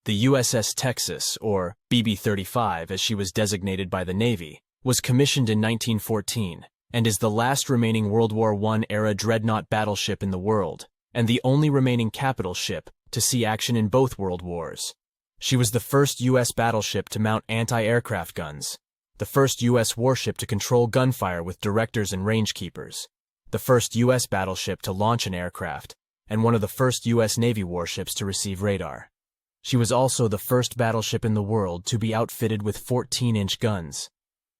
The USS Texas, or BB-35 as she was designated by the Navy, was commissioned in 1914 and is the last remaining World War I-era dreadnought battleship in the world, and the only remaining capital ship to see action in both World Wars. She was the first U.S. battleship to mount anti-aircraft guns, the first U.S. warship to control gunfire with directors and rangekeepers, the first U.S. battleship to launch an aircraft, and one of the first U.S. Navy warships to receive radar. She was also the first battleship in the world to be outfitted with 14-inch guns.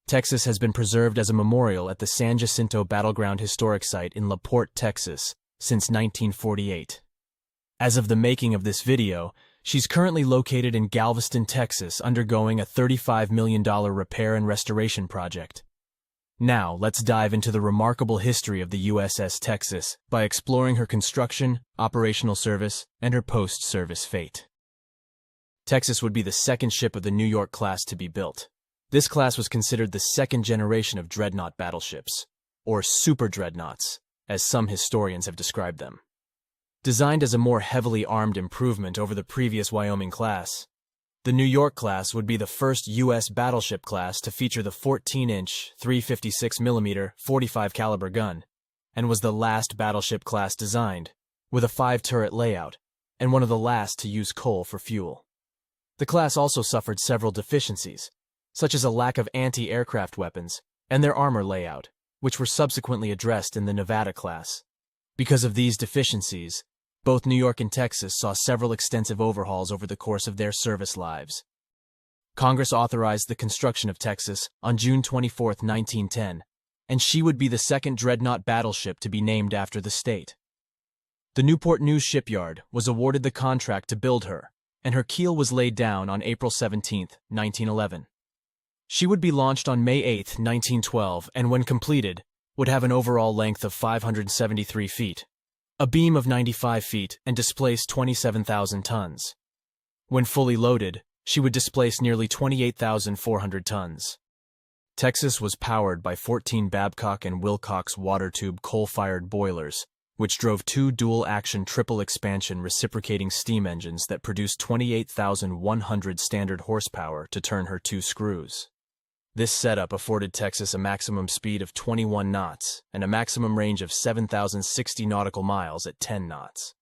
Texas has been preserved as a memorial at the San Jacinto Battleground Historic Site in La Porte, Texas, since 1948. As of the making of this video, she's currently located in Galveston, Texas, undergoing a $35 million repair and restoration project. Now, let's dive into the remarkable history of the USS Texas by exploring her construction, operational service, and her post-service fate. Texas would be the second ship of the New York class to be built. This class was considered the second generation of dreadnought battleships, or super dreadnoughts, as some historians have described them. Designed as a more heavily armed improvement over the previous Wyoming class, the New York class would be the first U.S. battleship class to feature the 14-inch, 356mm, 45 caliber gun, and was the last battleship class designed, with a 5-turret layout, and one of the last to use coal for fuel. The class also suffered several deficiencies, such as a lack of anti-aircraft weapons and their armor layout, which were subsequently addressed in the Nevada class. Because of these deficiencies, both New York and Texas saw several extensive overhauls over the course of their service lives. Congress authorized the construction of Texas on June 24, 1910, and she would be the second dreadnought battleship to be named after the state. The Newport News shipyard was awarded the contract to build her, and her keel was laid down on April 17, 1911. She would be launched on May 8, 1912, and when completed, would have an overall length of 573 feet, a beam of 95 feet, and displace 27,000 tons. When fully loaded, she would displace nearly 28,400 tons. Texas was powered by 14 Babcock and Wilcox water tube coal-fired boilers, which drove 2 dual-action triple-expansion reciprocating steam engines that produced 28,100 standard horsepower to turn her 2 screws. This setup afforded Texas a maximum speed of 21 knots and a maximum range of 7,060 nautical miles at 10 knots.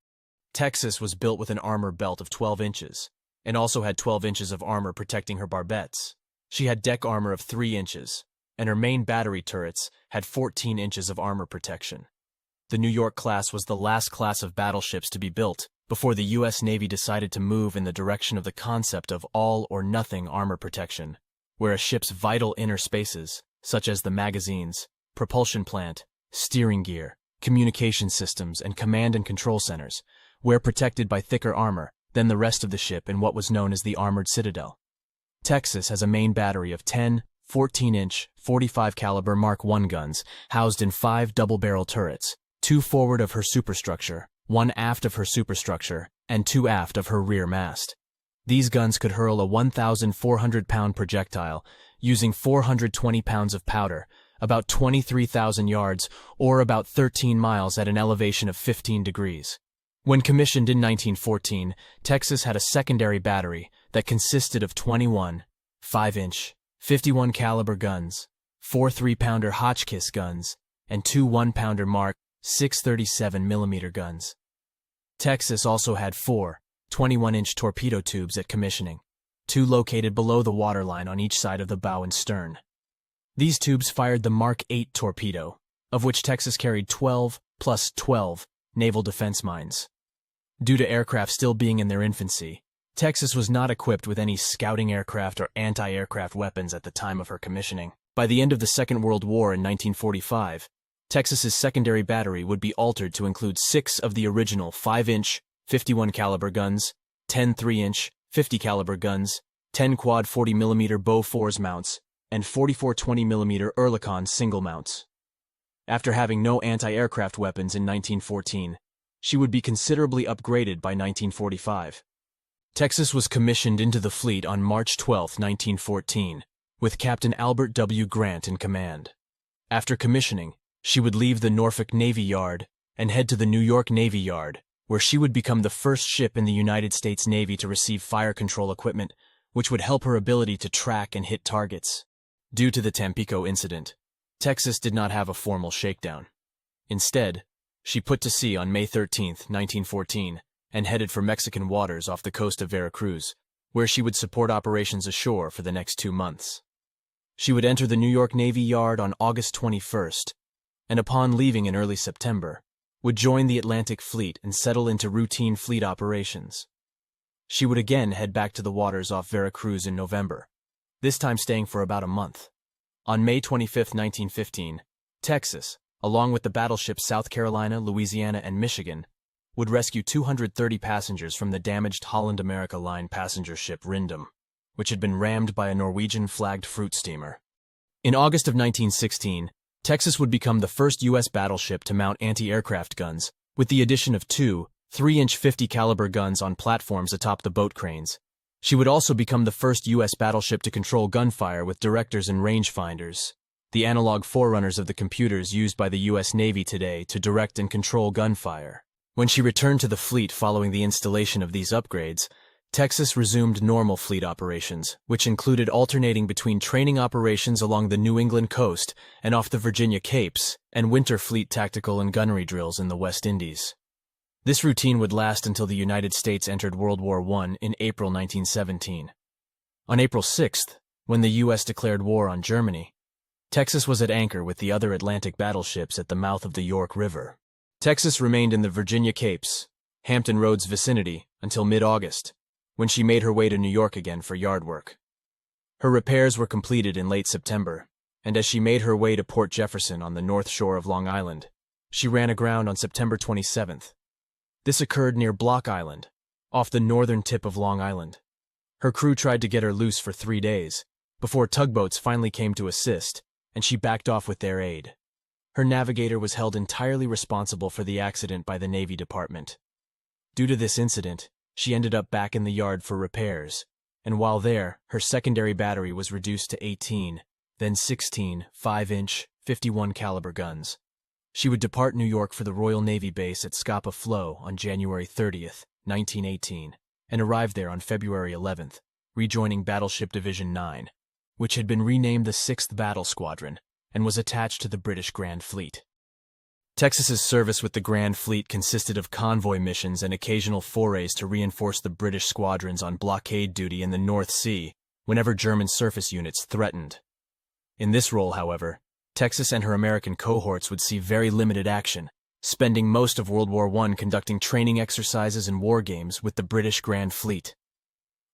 Texas was built with an armor belt of 12 inches, and also had 12 inches of armor protecting her barbettes. She had deck armor of 3 inches, and her main battery turrets had 14 inches of armor protection. The New York class was the last class of battleships to be built before the U.S. Navy decided to move in the direction of the concept of all-or-nothing armor protection, where a ship's vital inner spaces, such as the magazines, propulsion plant, steering gear, communication systems, and command and control centers, were protected by thicker armor than the rest of the ship in what was known as the armored citadel. Texas has a main battery of 10 14-inch, 45 caliber Mark I guns housed in 5 double-barrel turrets, 2 forward of her superstructure, 1 aft of her superstructure, and 2 aft of her rear mast. These guns could hurl a 1,400-pound projectile using 420 pounds of powder, about 23,000 yards, or about 13 miles at an elevation of 15 degrees. When commissioned in 1914, Texas had a secondary battery that consisted of 21 5-inch, 51 caliber guns, 4 3-pounder Hotchkiss guns, and 2 1-pounder Mark 637mm guns. Texas also had 4 21-inch torpedo tubes at commissioning, 2 located below the waterline on each side of the bow and stern. These tubes fired the Mark 8 torpedo, of which Texas carried 12 plus 12 naval defense mines. Due to aircraft still being in their infancy, Texas was not equipped with any scouting aircraft or anti-aircraft weapons at the time of her commissioning. By the end of the Second World War in 1945, Texas's secondary battery would be altered to include 6 of the original 5-inch, 51 caliber guns, 10 3-inch, 50 caliber guns, 10 quad 40mm Bofors mounts, and 44 20mm Oerlikon single mounts. After having no anti-aircraft weapons in 1914, she would be considerably upgraded by 1945. Texas was commissioned into the fleet on March 12, 1914, with Captain Albert W. Grant in command. After commissioning, she would leave the Norfolk Navy Yard and head to the New York Navy Yard, where she would become the first ship in the United States Navy to receive fire control equipment, which would help her ability to track and hit targets. Due to the Tampico incident, Texas did not have a formal shakedown. Instead, she put to sea on May 13, 1914, and headed for Mexican waters off the coast of Veracruz, where she would support operations ashore for the next 2 months. She would enter the New York Navy Yard on August 21st, and upon leaving in early September, would join the Atlantic Fleet and settle into routine fleet operations. She would again head back to the waters off Veracruz in November, this time staying for about a month. On May 25, 1915, Texas, along with the battleships South Carolina, Louisiana, and Michigan, would rescue 230 passengers from the damaged Holland America Line passenger ship Rindam, which had been rammed by a Norwegian-flagged fruit steamer. In August of 1916, Texas would become the first U.S. battleship to mount anti-aircraft guns, with the addition of 2 3-inch 50-caliber guns on platforms atop the boat cranes. She would also become the first U.S. battleship to control gunfire with directors and rangefinders, the analog forerunners of the computers used by the U.S. Navy today to direct and control gunfire. When she returned to the fleet following the installation of these upgrades, Texas resumed normal fleet operations, which included alternating between training operations along the New England coast and off the Virginia Capes, and winter fleet tactical and gunnery drills in the West Indies. This routine would last until the United States entered World War I in April 1917. On April 6th, when the U.S. declared war on Germany, Texas was at anchor with the other Atlantic battleships at the mouth of the York River. Texas remained in the Virginia Capes, Hampton Roads vicinity, until mid-August, when she made her way to New York again for yard work. Her repairs were completed in late September, and as she made her way to Port Jefferson on the north shore of Long Island, she ran aground on September 27th. This occurred near Block Island, off the northern tip of Long Island. Her crew tried to get her loose for 3 days, before tugboats finally came to assist, and she backed off with their aid. Her navigator was held entirely responsible for the accident by the Navy Department. Due to this incident, she ended up back in the yard for repairs, and while there, her secondary battery was reduced to 18, then 16 5-inch, 51-caliber guns. She would depart New York for the Royal Navy base at Scapa Flow on January 30th, 1918, and arrived there on February 11th, rejoining Battleship Division 9, which had been renamed the 6th Battle Squadron and was attached to the British Grand Fleet. Texas's service with the Grand Fleet consisted of convoy missions and occasional forays to reinforce the British squadrons on blockade duty in the North Sea whenever German surface units threatened. In this role, however, Texas and her American cohorts would see very limited action, spending most of World War I conducting training exercises and war games with the British Grand Fleet.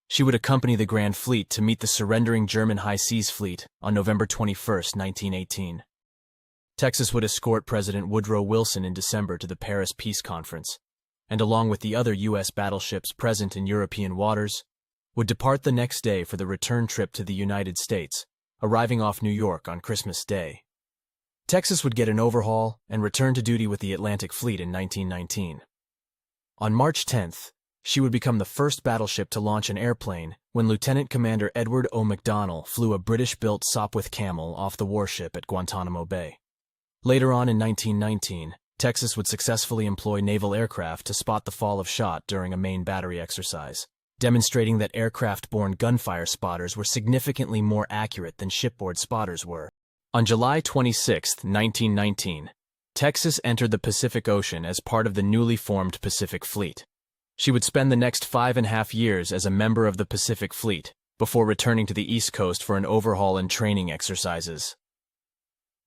She would accompany the Grand Fleet to meet the surrendering German High Seas Fleet on November 21, 1918. Texas would escort President Woodrow Wilson in December to the Paris Peace Conference, and along with the other U.S. battleships present in European waters, would depart the next day for the return trip to the United States, arriving off New York on Christmas Day. Texas would get an overhaul and return to duty with the Atlantic Fleet in 1919. On March 10th, she would become the first battleship to launch an airplane when Lieutenant Commander Edward O. McDonnell flew a British-built Sopwith Camel off the warship at Guantanamo Bay. Later on in 1919, Texas would successfully employ naval aircraft to spot the fall of shot during a main battery exercise, demonstrating that aircraft-borne gunfire spotters were significantly more accurate than shipboard spotters were. On July 26, 1919, Texas entered the Pacific Ocean as part of the newly formed Pacific Fleet. She would spend the next 5.5 years as a member of the Pacific Fleet, before returning to the East Coast for an overhaul and training exercises.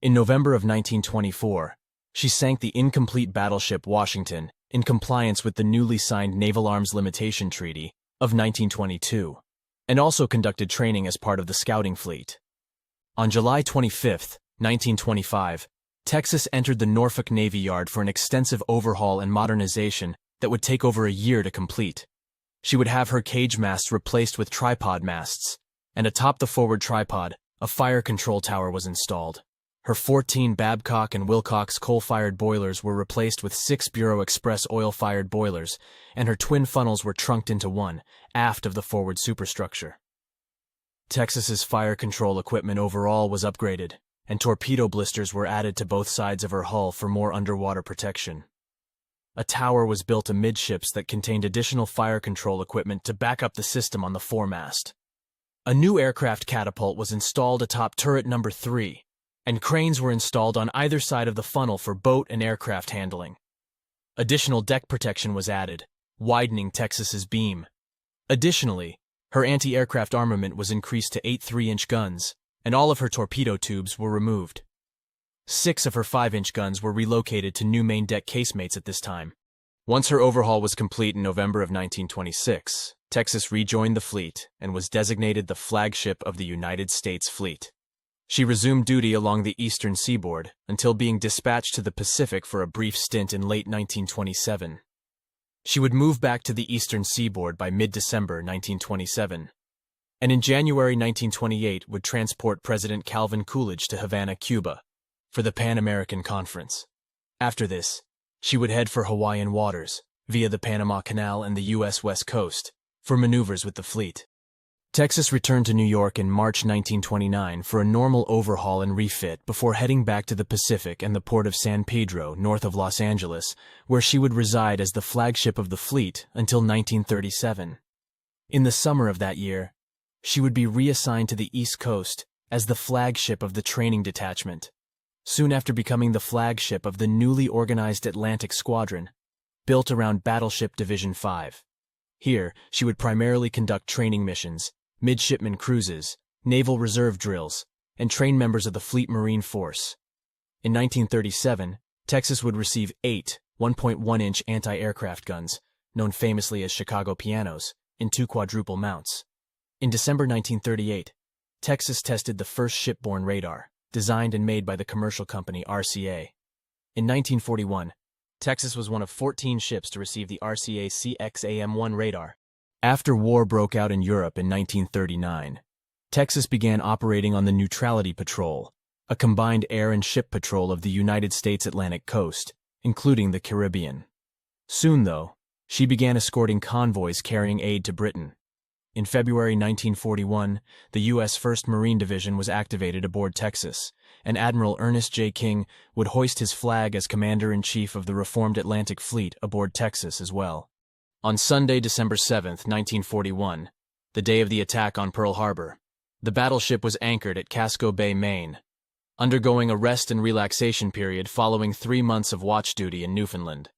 In November of 1924, she sank the incomplete battleship Washington in compliance with the newly signed Naval Arms Limitation Treaty of 1922, and also conducted training as part of the scouting fleet. On July 25, 1925, Texas entered the Norfolk Navy Yard for an extensive overhaul and modernization that would take over a year to complete. She would have her cage masts replaced with tripod masts, and atop the forward tripod, a fire control tower was installed. Her 14 Babcock and Wilcox coal-fired boilers were replaced with 6 Bureau Express oil-fired boilers, and her twin funnels were trunked into one, aft of the forward superstructure. Texas's fire control equipment overall was upgraded, and torpedo blisters were added to both sides of her hull for more underwater protection. A tower was built amidships that contained additional fire control equipment to back up the system on the foremast. A new aircraft catapult was installed atop turret number 3, and cranes were installed on either side of the funnel for boat and aircraft handling. Additional deck protection was added, widening Texas's beam. Additionally, her anti-aircraft armament was increased to 8 3-inch guns, and all of her torpedo tubes were removed. 6 of her 5-inch guns were relocated to new main deck casemates at this time. Once her overhaul was complete in November of 1926, Texas rejoined the fleet and was designated the flagship of the United States fleet. She resumed duty along the eastern seaboard until being dispatched to the Pacific for a brief stint in late 1927. She would move back to the eastern seaboard by mid-December 1927, and in January 1928 would transport President Calvin Coolidge to Havana, Cuba, for the Pan American Conference. After this, she would head for Hawaiian waters, via the Panama Canal and the U.S. West Coast, for maneuvers with the fleet. Texas returned to New York in March 1929 for a normal overhaul and refit before heading back to the Pacific and the port of San Pedro, north of Los Angeles, where she would reside as the flagship of the fleet until 1937. In the summer of that year, she would be reassigned to the East Coast as the flagship of the training detachment, soon after becoming the flagship of the newly organized Atlantic Squadron, built around Battleship Division 5. Here, she would primarily conduct training missions, midshipman cruises, naval reserve drills, and train members of the Fleet Marine Force. In 1937, Texas would receive 8 1.1-inch anti-aircraft guns, known famously as Chicago pianos, in 2 quadruple mounts. In December 1938, Texas tested the first shipborne radar, designed and made by the commercial company RCA. In 1941, Texas was one of 14 ships to receive the RCA CXAM-1 radar. After war broke out in Europe in 1939, Texas began operating on the Neutrality Patrol, a combined air and ship patrol of the United States Atlantic coast, including the Caribbean. Soon, though, she began escorting convoys carrying aid to Britain. In February 1941, the U.S. 1st Marine Division was activated aboard Texas, and Admiral Ernest J. King would hoist his flag as Commander-in-Chief of the reformed Atlantic Fleet aboard Texas as well. On Sunday, December 7, 1941, the day of the attack on Pearl Harbor, the battleship was anchored at Casco Bay, Maine, undergoing a rest and relaxation period following 3 months of watch duty in Newfoundland.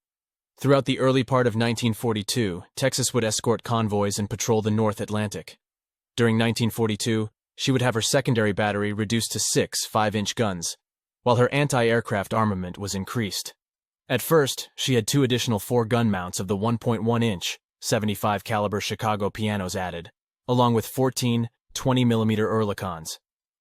Throughout the early part of 1942, Texas would escort convoys and patrol the North Atlantic. During 1942, she would have her secondary battery reduced to 6 5-inch guns, while her anti-aircraft armament was increased. At first, she had 2 additional 4-gun mounts of the 1.1-inch, 75 caliber Chicago pianos added, along with 14 20mm Oerlikons.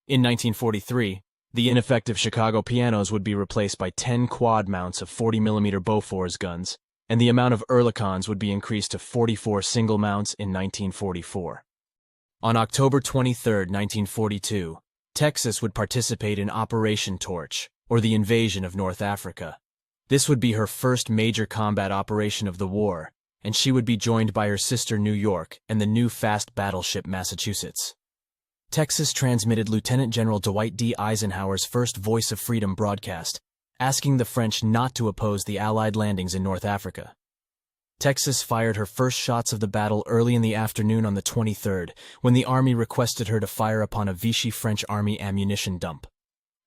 In 1943, the ineffective Chicago pianos would be replaced by 10 quad mounts of 40mm Bofors guns, and the amount of Oerlikons would be increased to 44 single mounts in 1944. On October 23, 1942, Texas would participate in Operation Torch, or the invasion of North Africa. This would be her first major combat operation of the war, and she would be joined by her sister New York and the new fast battleship Massachusetts. Texas transmitted Lieutenant General Dwight D. Eisenhower's first Voice of Freedom broadcast, asking the French not to oppose the Allied landings in North Africa. Texas fired her first shots of the battle early in the afternoon on the 23rd, when the Army requested her to fire upon a Vichy French Army ammunition dump.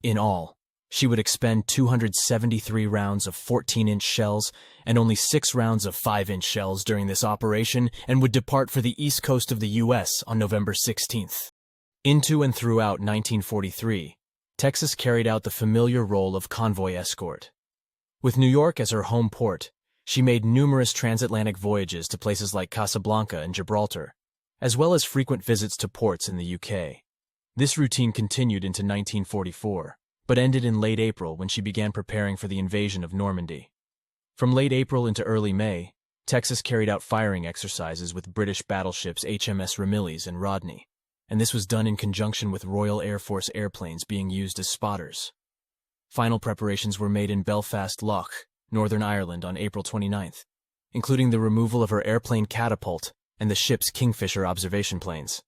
In all, she would expend 273 rounds of 14-inch shells and only 6 rounds of 5-inch shells during this operation, and would depart for the east coast of the U.S. on November 16th. Into and throughout 1943, Texas carried out the familiar role of convoy escort. With New York as her home port, she made numerous transatlantic voyages to places like Casablanca and Gibraltar, as well as frequent visits to ports in the UK. This routine continued into 1944, but ended in late April when she began preparing for the invasion of Normandy. From late April into early May, Texas carried out firing exercises with British battleships HMS Ramillies and Rodney, and this was done in conjunction with Royal Air Force airplanes being used as spotters. Final preparations were made in Belfast Lough, Northern Ireland on April 29th, including the removal of her airplane catapult and the ship's Kingfisher observation planes.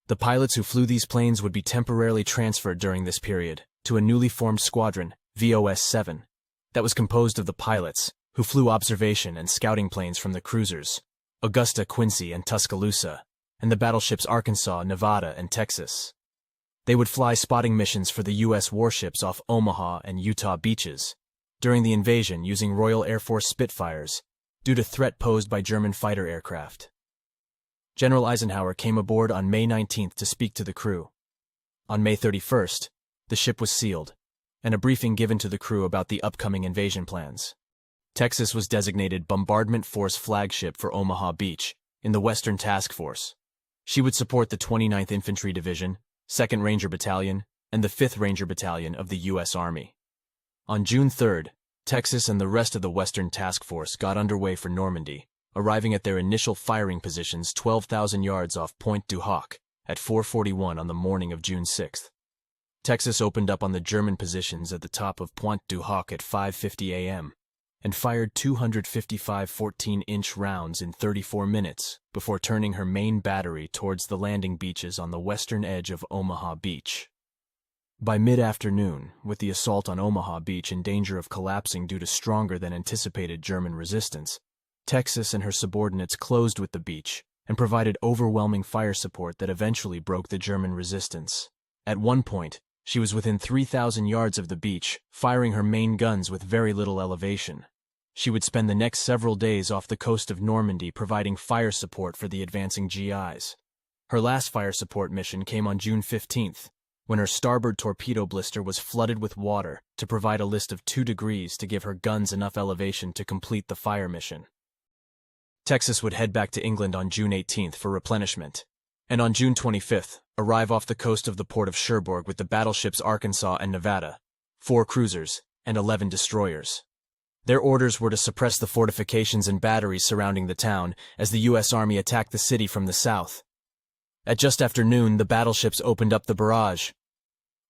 The pilots who flew these planes would be temporarily transferred during this period to a newly formed squadron, VOS-7, that was composed of the pilots, who flew observation and scouting planes from the cruisers Augusta, Quincy, and Tuscaloosa, and the battleships Arkansas, Nevada, and Texas. They would fly spotting missions for the U.S. warships off Omaha and Utah beaches during the invasion using Royal Air Force Spitfires due to threat posed by German fighter aircraft. General Eisenhower came aboard on May 19th to speak to the crew. On May 31st, the ship was sealed, and a briefing given to the crew about the upcoming invasion plans. Texas was designated Bombardment Force Flagship for Omaha Beach in the Western Task Force. She would support the 29th Infantry Division, 2nd Ranger Battalion, and the 5th Ranger Battalion of the U.S. Army. On June 3rd, Texas and the rest of the Western Task Force got underway for Normandy, arriving at their initial firing positions 12,000 yards off Pointe du Hoc at 4:41 on the morning of June 6th. Texas opened up on the German positions at the top of Pointe du Hoc at 5:50 a.m. and fired 255 14-inch rounds in 34 minutes before turning her main battery towards the landing beaches on the western edge of Omaha Beach. By mid-afternoon, with the assault on Omaha Beach in danger of collapsing due to stronger than anticipated German resistance, Texas and her subordinates closed with the beach and provided overwhelming fire support that eventually broke the German resistance. At one point, she was within 3,000 yards of the beach, firing her main guns with very little elevation. She would spend the next several days off the coast of Normandy providing fire support for the advancing GIs. Her last fire support mission came on June 15th, when her starboard torpedo blister was flooded with water to provide a list of 2 degrees to give her guns enough elevation to complete the fire mission. Texas would head back to England on June 18th for replenishment, and on June 25th, arrive off the coast of the port of Cherbourg with the battleships Arkansas and Nevada, 4 cruisers, and 11 destroyers. Their orders were to suppress the fortifications and batteries surrounding the town as the U.S. Army attacked the city from the south. At just after noon, the battleships opened up the barrage.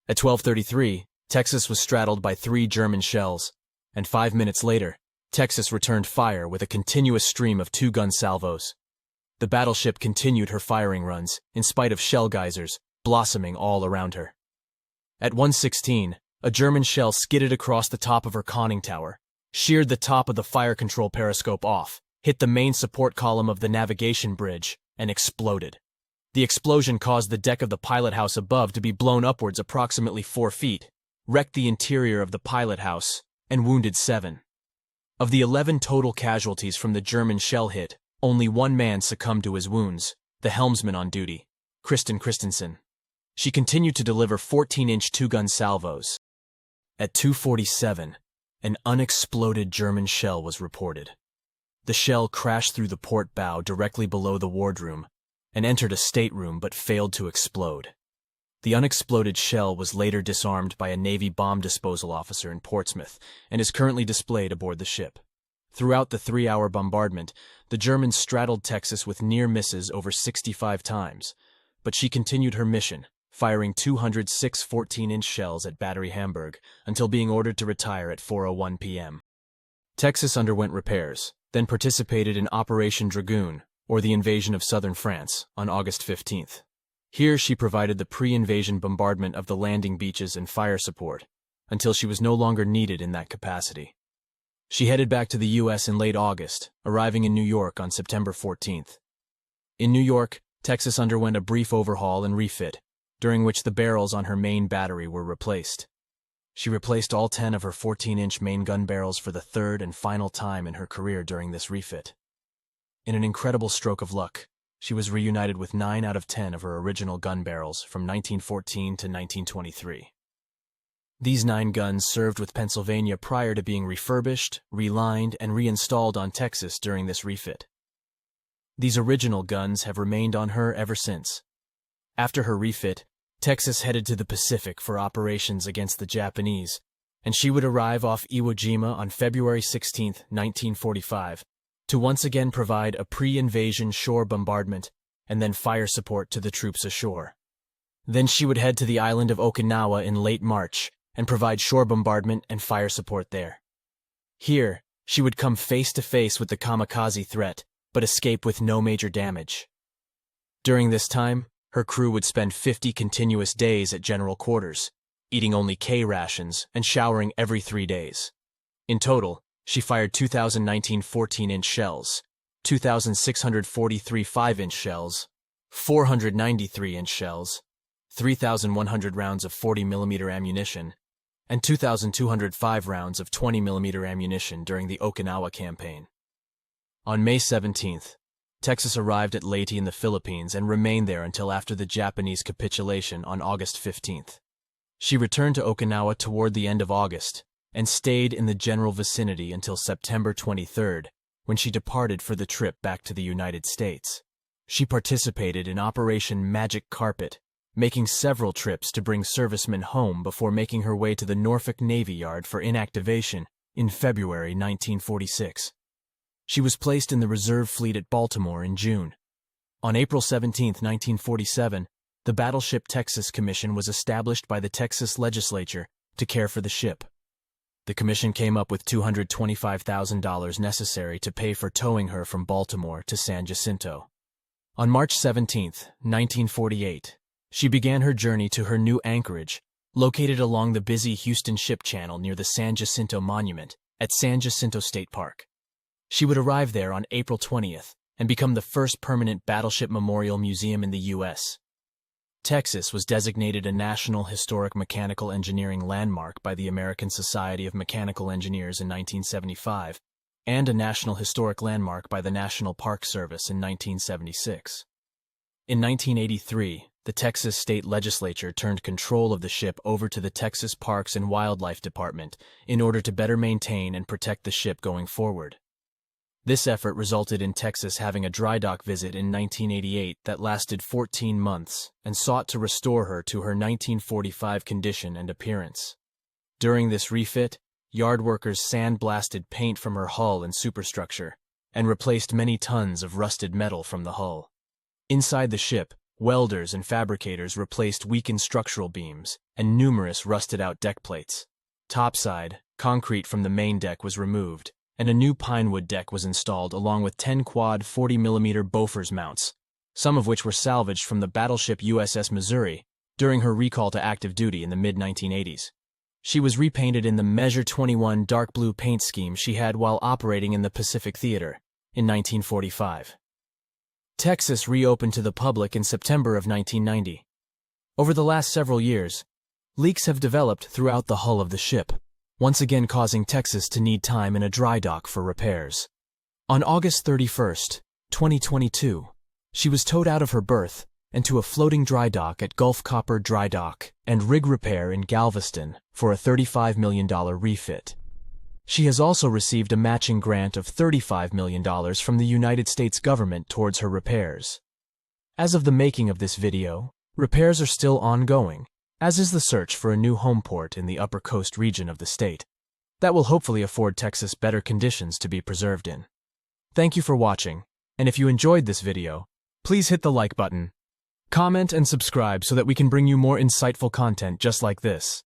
At 12:33, Texas was straddled by 3 German shells, and 5 minutes later, Texas returned fire with a continuous stream of 2-gun salvos. The battleship continued her firing runs, in spite of shell geysers, blossoming all around her. At 1:16, a German shell skidded across the top of her conning tower, sheared the top of the fire control periscope off, hit the main support column of the navigation bridge, and exploded. The explosion caused the deck of the pilot house above to be blown upwards approximately 4 feet, wrecked the interior of the pilot house, and wounded 7. Of the 11 total casualties from the German shell hit, only 1 man succumbed to his wounds, the helmsman on duty, Kristen Christensen. She continued to deliver 14-inch 2-gun salvos. At 2:47, an unexploded German shell was reported. The shell crashed through the port bow directly below the wardroom and entered a stateroom but failed to explode. The unexploded shell was later disarmed by a Navy bomb disposal officer in Portsmouth and is currently displayed aboard the ship. Throughout the 3-hour bombardment, the Germans straddled Texas with near misses over 65 times, but she continued her mission, firing 206 14-inch shells at Battery Hamburg until being ordered to retire at 4:01 p.m. Texas underwent repairs, then participated in Operation Dragoon, or the invasion of southern France, on August 15th. Here she provided the pre-invasion bombardment of the landing beaches and fire support, until she was no longer needed in that capacity. She headed back to the U.S. in late August, arriving in New York on September 14th. In New York, Texas underwent a brief overhaul and refit, during which the barrels on her main battery were replaced. She replaced all 10 of her 14-inch main gun barrels for the 3rd and final time in her career during this refit. In an incredible stroke of luck, she was reunited with 9 out of 10 of her original gun barrels from 1914 to 1923. These 9 guns served with Pennsylvania prior to being refurbished, relined, and reinstalled on Texas during this refit. These original guns have remained on her ever since. After her refit, Texas headed to the Pacific for operations against the Japanese, and she would arrive off Iwo Jima on February 16, 1945, to once again provide a pre-invasion shore bombardment and then fire support to the troops ashore. Then she would head to the island of Okinawa in late March and provide shore bombardment and fire support there. Here, she would come face to face with the kamikaze threat, but escape with no major damage. During this time, her crew would spend 50 continuous days at general quarters, eating only K rations and showering every 3 days. In total, She fired 2,019 14-inch shells, 2,643 5-inch shells, 493-inch shells, 3,100 rounds of 40mm ammunition, and 2,205 rounds of 20mm ammunition during the Okinawa campaign. On May 17th, Texas arrived at Leyte in the Philippines and remained there until after the Japanese capitulation on August 15th. She returned to Okinawa toward the end of August and stayed in the general vicinity until September 23rd, when she departed for the trip back to the United States. She participated in Operation Magic Carpet, making several trips to bring servicemen home before making her way to the Norfolk Navy Yard for inactivation in February 1946. She was placed in the reserve fleet at Baltimore in June. On April 17, 1947, the Battleship Texas Commission was established by the Texas legislature to care for the ship. The commission came up with $225,000 necessary to pay for towing her from Baltimore to San Jacinto. On March 17, 1948, she began her journey to her new anchorage, located along the busy Houston Ship Channel near the San Jacinto Monument at San Jacinto State Park. She would arrive there on April 20th and become the first permanent battleship memorial museum in the U.S. Texas was designated a National Historic Mechanical Engineering Landmark by the American Society of Mechanical Engineers in 1975, and a National Historic Landmark by the National Park Service in 1976. In 1983, the Texas state legislature turned control of the ship over to the Texas Parks and Wildlife Department in order to better maintain and protect the ship going forward. This effort resulted in Texas having a dry dock visit in 1988 that lasted 14 months and sought to restore her to her 1945 condition and appearance. During this refit, yard workers sandblasted paint from her hull and superstructure and replaced many tons of rusted metal from the hull. Inside the ship, welders and fabricators replaced weakened structural beams and numerous rusted-out deck plates. Topside, concrete from the main deck was removed, and a new pinewood deck was installed along with 10 quad 40mm Bofors mounts, some of which were salvaged from the battleship USS Missouri during her recall to active duty in the mid-1980s. She was repainted in the Measure 21 dark blue paint scheme she had while operating in the Pacific Theater in 1945. Texas reopened to the public in September of 1990. Over the last several years, leaks have developed throughout the hull of the ship, once again causing Texas to need time in a dry dock for repairs. On August 31, 2022, she was towed out of her berth and to a floating dry dock at Gulf Copper Dry Dock and Rig Repair in Galveston for a $35 million refit. She has also received a matching grant of $35 million from the United States government towards her repairs. As of the making of this video, repairs are still ongoing, as is the search for a new home port in the Upper Coast region of the state that will hopefully afford Texas better conditions to be preserved in. Thank you for watching, and if you enjoyed this video, please hit the like button, comment and subscribe so that we can bring you more insightful content just like this.